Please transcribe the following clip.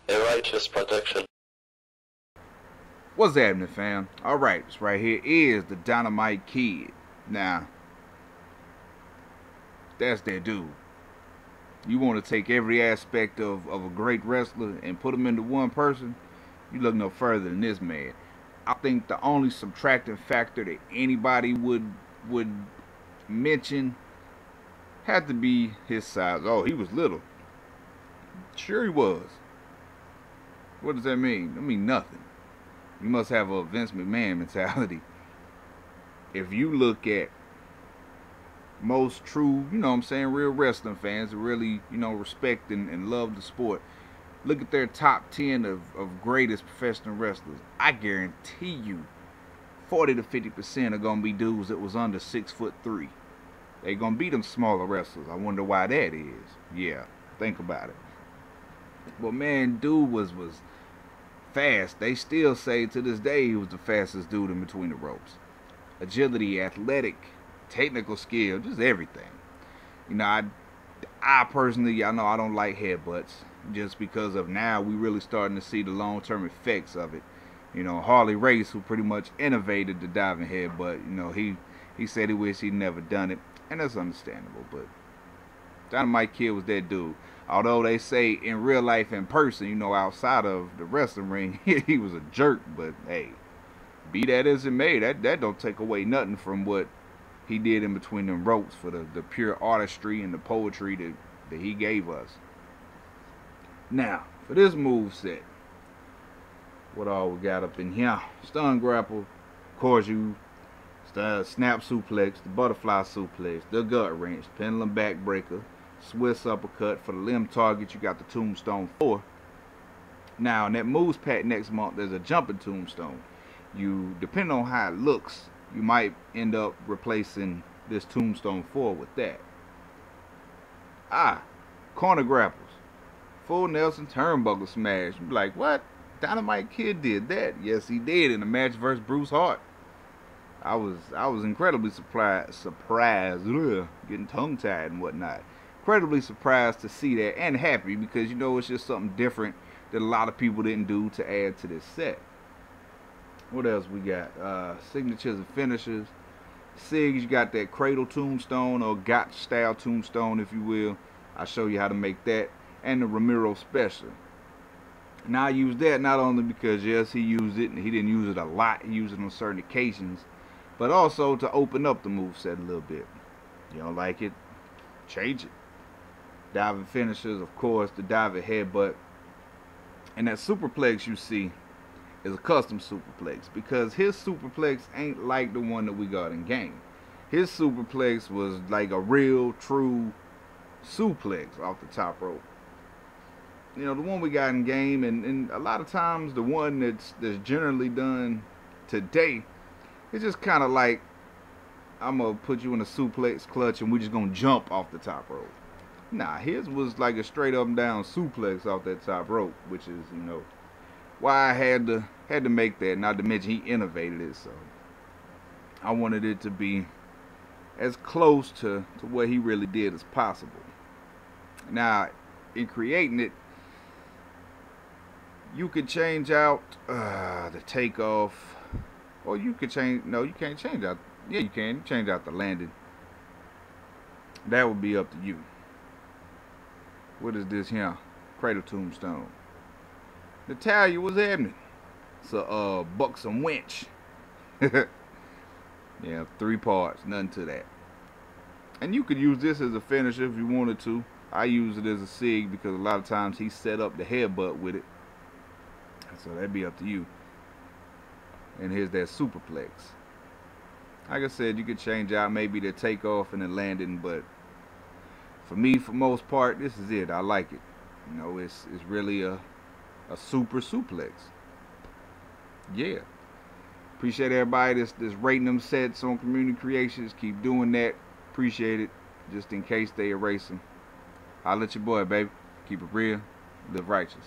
A righteous protection. What's happening, fam? Alright, this right here is the Dynamite Kid. Now, that's that dude. You want to take every aspect of a great wrestler and put him into one person, you look no further than this man. I think the only subtracting factor that anybody would mention had to be his size. Oh, he was little. Sure he was. What does that mean? That mean nothing. You must have a Vince McMahon mentality. If you look at most true, real wrestling fans that really, respect and love the sport, look at their top 10 of greatest professional wrestlers. I guarantee you 40 to 50% are going to be dudes that was under 6'3". They're going to be them smaller wrestlers. I wonder why that is. Yeah, think about it. But man, dude was fast. They still say to this day he was the fastest dude in between the ropes. Agility, athletic, technical skill, just everything. I personally, I know I don't like headbutts just because of now we really starting to see the long-term effects of it. Harley Race, who pretty much innovated the diving headbutt, he said he wished he'd never done it, and that's understandable. But Dynamite Kid was that dude. Although they say in real life, in person, outside of the wrestling ring, he was a jerk. But hey, be that as it may, that don't take away nothing from what he did in between them ropes for the pure artistry and the poetry that he gave us. Now, for this move set, what all we got up in here? Stun grapple, of course snap suplex, the butterfly suplex, the gut wrench, pendulum backbreaker, Swiss uppercut. For the limb target, you got the tombstone 4. Now, in that moves pack next month, there's a jumping tombstone. Depending on how it looks, you might end up replacing this tombstone 4 with that. Corner grapples, full Nelson turnbuckle smash. You be like, what? Dynamite Kid did that? Yes, he did in a match versus Bruce Hart. I was incredibly surprised, getting tongue tied and whatnot. Incredibly surprised to see that, and happy because it's just something different that a lot of people didn't do to add to this set. What else we got? Signatures and finishers. Sigs, you got that cradle tombstone or gotch style tombstone, if you will. I'll show you how to make that. And the Ramiro special. Now I use that not only because yes, he used it and he didn't use it a lot. He used it on certain occasions, but also to open up the moveset a little bit. You don't like it? Change it. Diving finishers, of course, the diving headbutt. And that superplex you see is a custom superplex because his superplex ain't like the one that we got in game. His superplex was like a real, true suplex off the top rope. The one we got in game, and a lot of times the one that's generally done today, it's just kind of like, I'm going to put you in a suplex clutch and we're just going to jump off the top rope. Nah, his was like a straight up and down suplex off that top rope, which is, why I had to make that, not to mention he innovated it, so I wanted it to be as close to what he really did as possible. Now, in creating it, you could change out the takeoff, or you could change, no, you can't change out, yeah, you can change out the landing. That would be up to you. What is this here? Cradle tombstone. Natalia, what's happening? It's a buxom winch. Yeah, 3 parts, nothing to that. And you could use this as a finisher if you wanted to. I use it as a sig because a lot of times he set up the headbutt with it. So that'd be up to you. And here's that superplex. Like I said, you could change out maybe the takeoff and the landing, but for me, for most part, this is it. I like it. It's really a super suplex. Yeah. Appreciate everybody that's rating them sets on Community Creations. Keep doing that. Appreciate it. Just in case they erase them. Holla at your boy, baby. Keep it real. Live righteous.